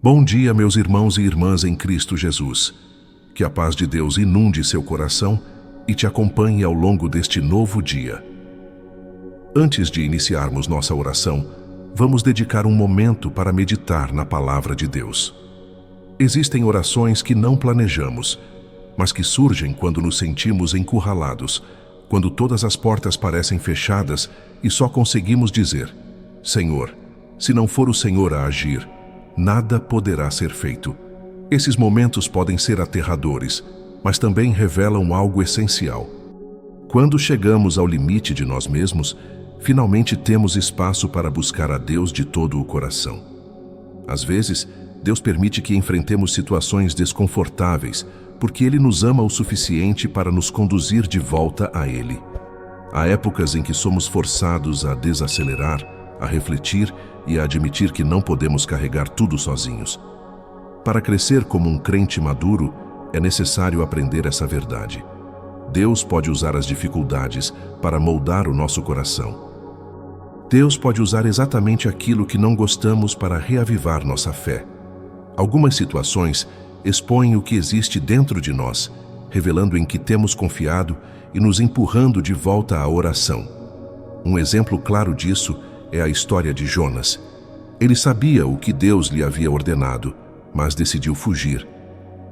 Bom dia, meus irmãos e irmãs em Cristo Jesus. Que a paz de Deus inunde seu coração e te acompanhe ao longo deste novo dia. Antes de iniciarmos nossa oração, vamos dedicar um momento para meditar na palavra de Deus. Existem orações que não planejamos, mas que surgem quando nos sentimos encurralados, quando todas as portas parecem fechadas e só conseguimos dizer: Senhor, se não for o Senhor a agir, nada poderá ser feito. Esses momentos podem ser aterradores, mas também revelam algo essencial. Quando chegamos ao limite de nós mesmos, finalmente temos espaço para buscar a Deus de todo o coração. Às vezes, Deus permite que enfrentemos situações desconfortáveis, porque Ele nos ama o suficiente para nos conduzir de volta a Ele. Há épocas em que somos forçados a desacelerar, a refletir e a admitir que não podemos carregar tudo sozinhos. Para crescer como um crente maduro, é necessário aprender essa verdade. Deus pode usar as dificuldades para moldar o nosso coração. Deus pode usar exatamente aquilo que não gostamos para reavivar nossa fé. Algumas situações expõem o que existe dentro de nós, revelando em que temos confiado e nos empurrando de volta à oração. Um exemplo claro disso é a história de Jonas. Ele sabia o que Deus lhe havia ordenado, mas decidiu fugir.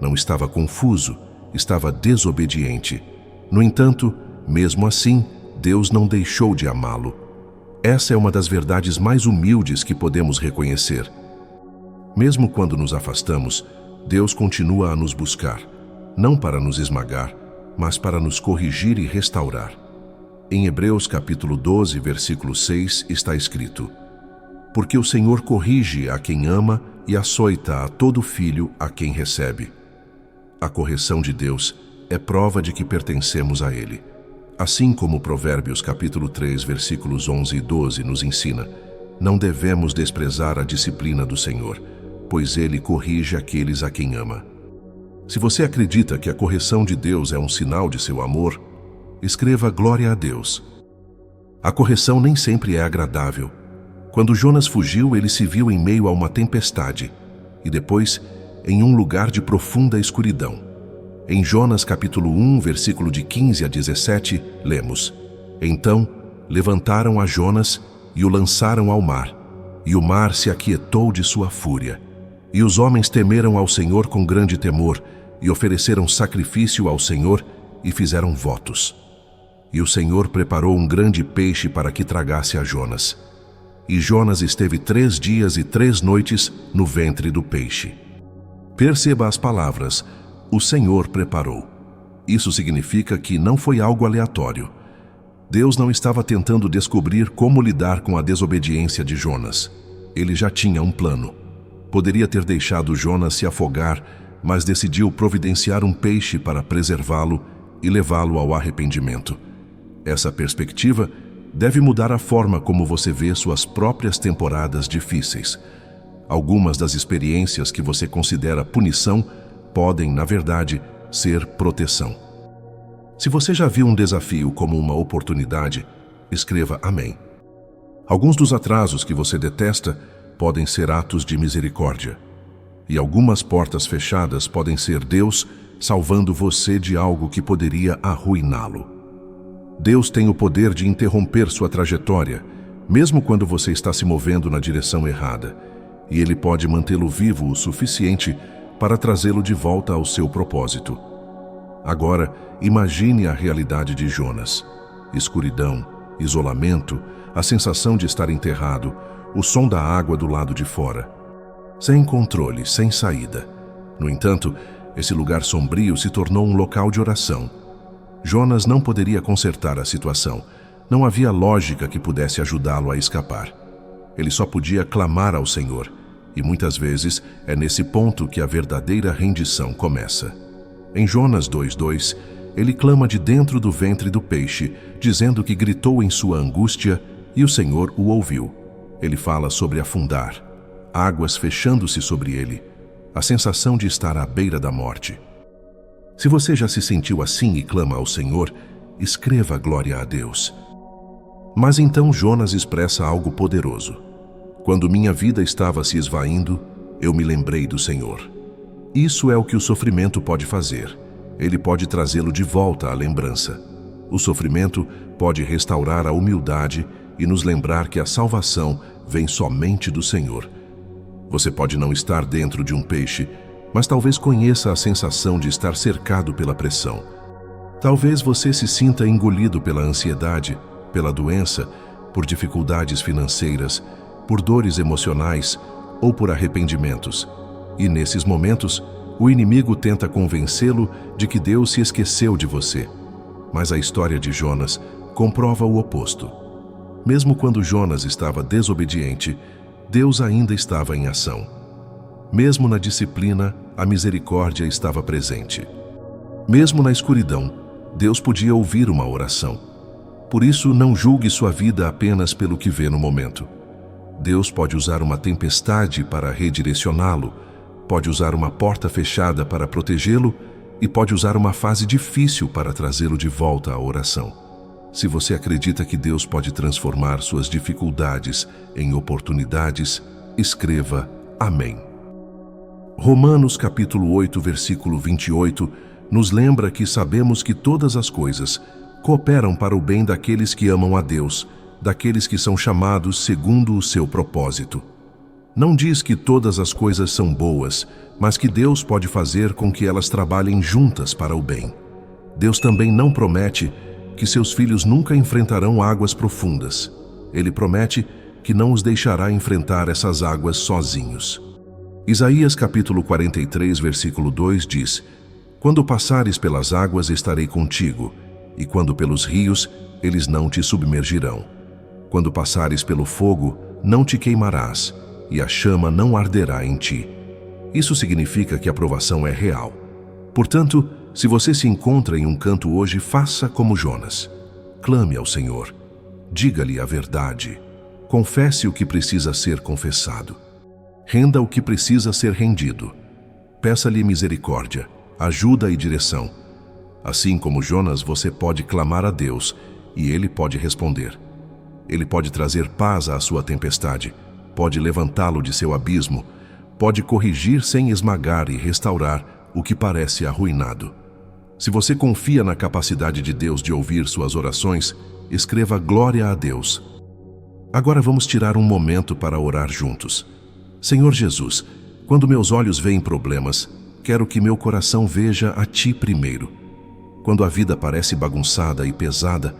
Não estava confuso, estava desobediente. No entanto, mesmo assim, Deus não deixou de amá-lo. Essa é uma das verdades mais humildes que podemos reconhecer. Mesmo quando nos afastamos, Deus continua a nos buscar, não para nos esmagar, mas para nos corrigir e restaurar. Em Hebreus capítulo 12, versículo 6, está escrito: Porque o Senhor corrige a quem ama e açoita a todo filho a quem recebe. A correção de Deus é prova de que pertencemos a Ele. Assim como Provérbios capítulo 3, versículos 11 e 12 nos ensina, não devemos desprezar a disciplina do Senhor, pois Ele corrige aqueles a quem ama. Se você acredita que a correção de Deus é um sinal de seu amor, escreva glória a Deus. A correção nem sempre é agradável. Quando Jonas fugiu, ele se viu em meio a uma tempestade e depois em um lugar de profunda escuridão. Em Jonas capítulo 1, versículo de 15 a 17, lemos: Então levantaram a Jonas e o lançaram ao mar, e o mar se aquietou de sua fúria. E os homens temeram ao Senhor com grande temor, e ofereceram sacrifício ao Senhor e fizeram votos. E o Senhor preparou um grande peixe para que tragasse a Jonas. E Jonas esteve 3 dias e 3 noites no ventre do peixe. Perceba as palavras: o Senhor preparou. Isso significa que não foi algo aleatório. Deus não estava tentando descobrir como lidar com a desobediência de Jonas. Ele já tinha um plano. Poderia ter deixado Jonas se afogar, mas decidiu providenciar um peixe para preservá-lo e levá-lo ao arrependimento. Essa perspectiva deve mudar a forma como você vê suas próprias temporadas difíceis. Algumas das experiências que você considera punição podem, na verdade, ser proteção. Se você já viu um desafio como uma oportunidade, escreva amém. Alguns dos atrasos que você detesta podem ser atos de misericórdia. E algumas portas fechadas podem ser Deus salvando você de algo que poderia arruiná-lo. Deus tem o poder de interromper sua trajetória, mesmo quando você está se movendo na direção errada, e Ele pode mantê-lo vivo o suficiente para trazê-lo de volta ao seu propósito. Agora, imagine a realidade de Jonas: escuridão, isolamento, a sensação de estar enterrado, o som da água do lado de fora. Sem controle, sem saída. No entanto, esse lugar sombrio se tornou um local de oração. Jonas não poderia consertar a situação. Não havia lógica que pudesse ajudá-lo a escapar. Ele só podia clamar ao Senhor. E muitas vezes é nesse ponto que a verdadeira rendição começa. Em Jonas 2:2, ele clama de dentro do ventre do peixe, dizendo que gritou em sua angústia e o Senhor o ouviu. Ele fala sobre afundar, águas fechando-se sobre ele, a sensação de estar à beira da morte. Se você já se sentiu assim e clama ao Senhor, escreva glória a Deus. Mas então Jonas expressa algo poderoso. Quando minha vida estava se esvaindo, eu me lembrei do Senhor. Isso é o que o sofrimento pode fazer. Ele pode trazê-lo de volta à lembrança. O sofrimento pode restaurar a humildade e nos lembrar que a salvação vem somente do Senhor. Você pode não estar dentro de um peixe, mas talvez conheça a sensação de estar cercado pela pressão. Talvez você se sinta engolido pela ansiedade, pela doença, por dificuldades financeiras, por dores emocionais ou por arrependimentos. E nesses momentos, o inimigo tenta convencê-lo de que Deus se esqueceu de você. Mas a história de Jonas comprova o oposto. Mesmo quando Jonas estava desobediente, Deus ainda estava em ação. Mesmo na disciplina, a misericórdia estava presente. Mesmo na escuridão, Deus podia ouvir uma oração. Por isso, não julgue sua vida apenas pelo que vê no momento. Deus pode usar uma tempestade para redirecioná-lo, pode usar uma porta fechada para protegê-lo e pode usar uma fase difícil para trazê-lo de volta à oração. Se você acredita que Deus pode transformar suas dificuldades em oportunidades, escreva Amém. Romanos capítulo 8, versículo 28, nos lembra que sabemos que todas as coisas cooperam para o bem daqueles que amam a Deus, daqueles que são chamados segundo o seu propósito. Não diz que todas as coisas são boas, mas que Deus pode fazer com que elas trabalhem juntas para o bem. Deus também não promete que seus filhos nunca enfrentarão águas profundas. Ele promete que não os deixará enfrentar essas águas sozinhos. Isaías capítulo 43, versículo 2 diz: Quando passares pelas águas, estarei contigo, e quando pelos rios, eles não te submergirão. Quando passares pelo fogo, não te queimarás, e a chama não arderá em ti. Isso significa que a provação é real. Portanto, se você se encontra em um canto hoje, faça como Jonas. Clame ao Senhor. Diga-lhe a verdade. Confesse o que precisa ser confessado. Renda o que precisa ser rendido. Peça-lhe misericórdia, ajuda e direção. Assim como Jonas, você pode clamar a Deus e Ele pode responder. Ele pode trazer paz à sua tempestade, pode levantá-lo de seu abismo, pode corrigir sem esmagar e restaurar o que parece arruinado. Se você confia na capacidade de Deus de ouvir suas orações, escreva glória a Deus. Agora vamos tirar um momento para orar juntos. Senhor Jesus, quando meus olhos veem problemas, quero que meu coração veja a Ti primeiro. Quando a vida parece bagunçada e pesada,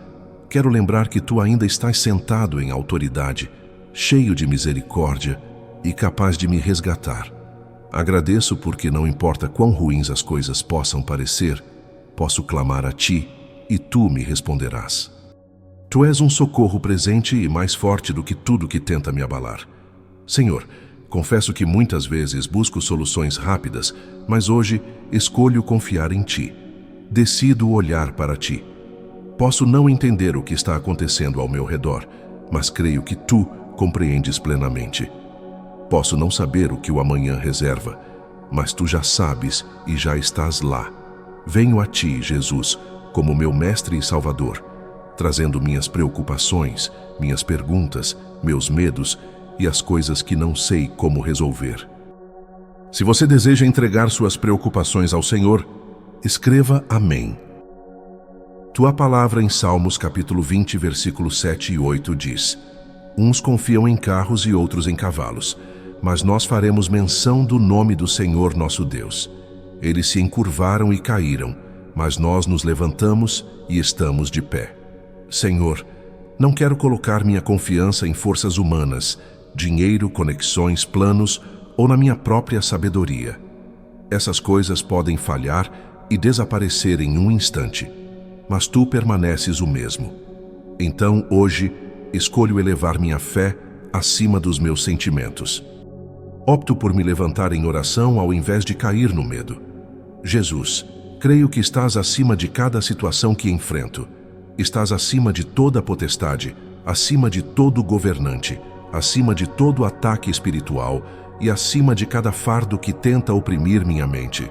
quero lembrar que Tu ainda estás sentado em autoridade, cheio de misericórdia e capaz de me resgatar. Agradeço porque não importa quão ruins as coisas possam parecer, posso clamar a Ti e Tu me responderás. Tu és um socorro presente e mais forte do que tudo que tenta me abalar. Senhor, confesso que muitas vezes busco soluções rápidas, mas hoje escolho confiar em Ti. Decido olhar para Ti. Posso não entender o que está acontecendo ao meu redor, mas creio que Tu compreendes plenamente. Posso não saber o que o amanhã reserva, mas Tu já sabes e já estás lá. Venho a Ti, Jesus, como meu Mestre e Salvador, trazendo minhas preocupações, minhas perguntas, meus medos e as coisas que não sei como resolver. Se você deseja entregar suas preocupações ao Senhor, escreva Amém. Tua palavra em Salmos capítulo 20, versículos 7 e 8 diz: Uns confiam em carros e outros em cavalos, mas nós faremos menção do nome do Senhor nosso Deus. Eles se encurvaram e caíram, mas nós nos levantamos e estamos de pé. Senhor, não quero colocar minha confiança em forças humanas, dinheiro, conexões, planos ou na minha própria sabedoria. Essas coisas podem falhar e desaparecer em um instante, mas Tu permaneces o mesmo. Então, hoje, escolho elevar minha fé acima dos meus sentimentos. Opto por me levantar em oração ao invés de cair no medo. Jesus, creio que estás acima de cada situação que enfrento. Estás acima de toda potestade, acima de todo governante, acima de todo ataque espiritual e acima de cada fardo que tenta oprimir minha mente.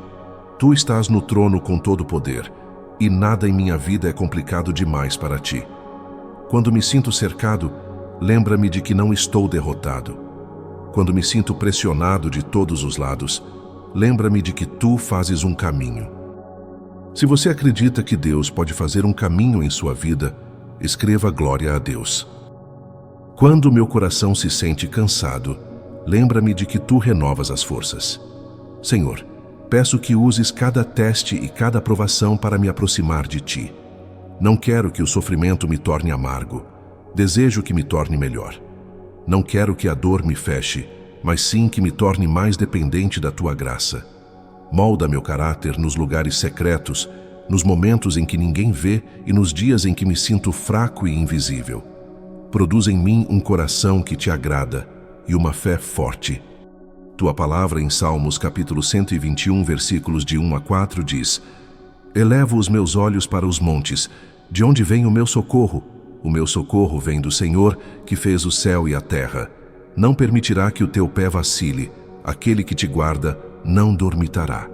Tu estás no trono com todo poder, e nada em minha vida é complicado demais para Ti. Quando me sinto cercado, lembra-me de que não estou derrotado. Quando me sinto pressionado de todos os lados, lembra-me de que tu fazes um caminho. Se você acredita que Deus pode fazer um caminho em sua vida, escreva glória a Deus. Quando meu coração se sente cansado, lembra-me de que tu renovas as forças. Senhor, peço que uses cada teste e cada provação para me aproximar de ti. Não quero que o sofrimento me torne amargo. Desejo que me torne melhor. Não quero que a dor me feche, mas sim que me torne mais dependente da tua graça. Molda meu caráter nos lugares secretos, nos momentos em que ninguém vê e nos dias em que me sinto fraco e invisível. Produz em mim um coração que te agrada e uma fé forte. Tua palavra em Salmos capítulo 121, versículos de 1 a 4 diz: Elevo os meus olhos para os montes, de onde vem o meu socorro? O meu socorro vem do Senhor, que fez o céu e a terra. Não permitirá que o teu pé vacile, aquele que te guarda não dormitará.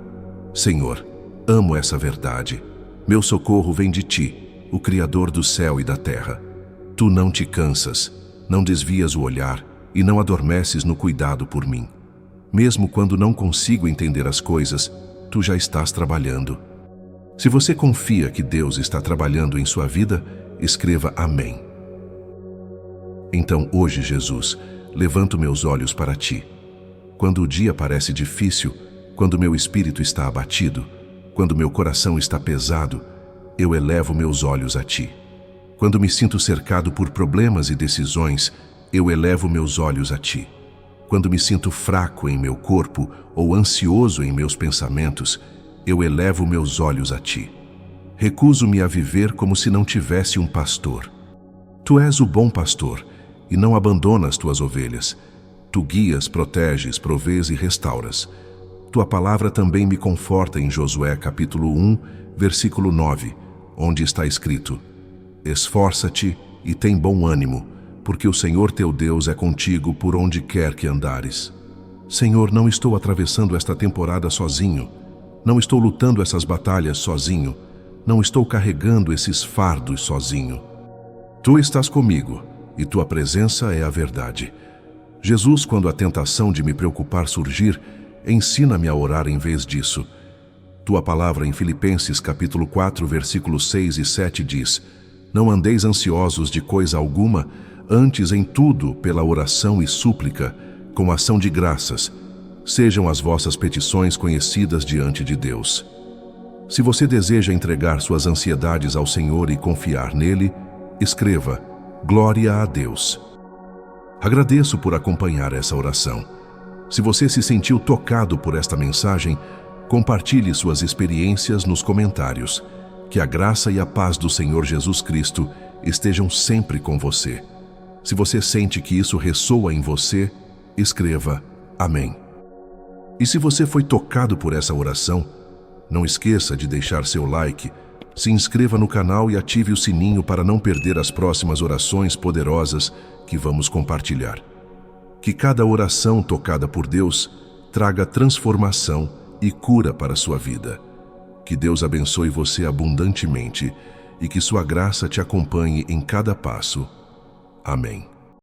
Senhor, amo essa verdade. Meu socorro vem de ti, o Criador do céu e da terra. Tu não te cansas, não desvias o olhar e não adormeces no cuidado por mim. Mesmo quando não consigo entender as coisas, tu já estás trabalhando. Se você confia que Deus está trabalhando em sua vida, escreva amém. Então hoje, Jesus, levanto meus olhos para ti. Quando o dia parece difícil, quando meu espírito está abatido, quando meu coração está pesado, eu elevo meus olhos a ti. Quando me sinto cercado por problemas e decisões, eu elevo meus olhos a ti. Quando me sinto fraco em meu corpo ou ansioso em meus pensamentos, eu elevo meus olhos a ti. Recuso-me a viver como se não tivesse um pastor. Tu és o bom pastor e não abandonas tuas ovelhas. Tu guias, proteges, provês e restauras. Tua palavra também me conforta em Josué capítulo 1, versículo 9, onde está escrito: Esforça-te e tem bom ânimo, porque o Senhor teu Deus é contigo por onde quer que andares. Senhor, não estou atravessando esta temporada sozinho. Não estou lutando essas batalhas sozinho. Não estou carregando esses fardos sozinho. Tu estás comigo e tua presença é a verdade. Jesus, quando a tentação de me preocupar surgir, ensina-me a orar em vez disso. Tua palavra em Filipenses capítulo 4, versículos 6 e 7 diz: Não andeis ansiosos de coisa alguma, antes em tudo, pela oração e súplica, com ação de graças, sejam as vossas petições conhecidas diante de Deus. Se você deseja entregar suas ansiedades ao Senhor e confiar nele, escreva: Glória a Deus. Agradeço por acompanhar essa oração. Se você se sentiu tocado por esta mensagem, compartilhe suas experiências nos comentários. Que a graça e a paz do Senhor Jesus Cristo estejam sempre com você. Se você sente que isso ressoa em você, escreva amém. E se você foi tocado por essa oração, não esqueça de deixar seu like, se inscreva no canal e ative o sininho para não perder as próximas orações poderosas que vamos compartilhar. Que cada oração tocada por Deus traga transformação e cura para a sua vida. Que Deus abençoe você abundantemente e que sua graça te acompanhe em cada passo. Amém.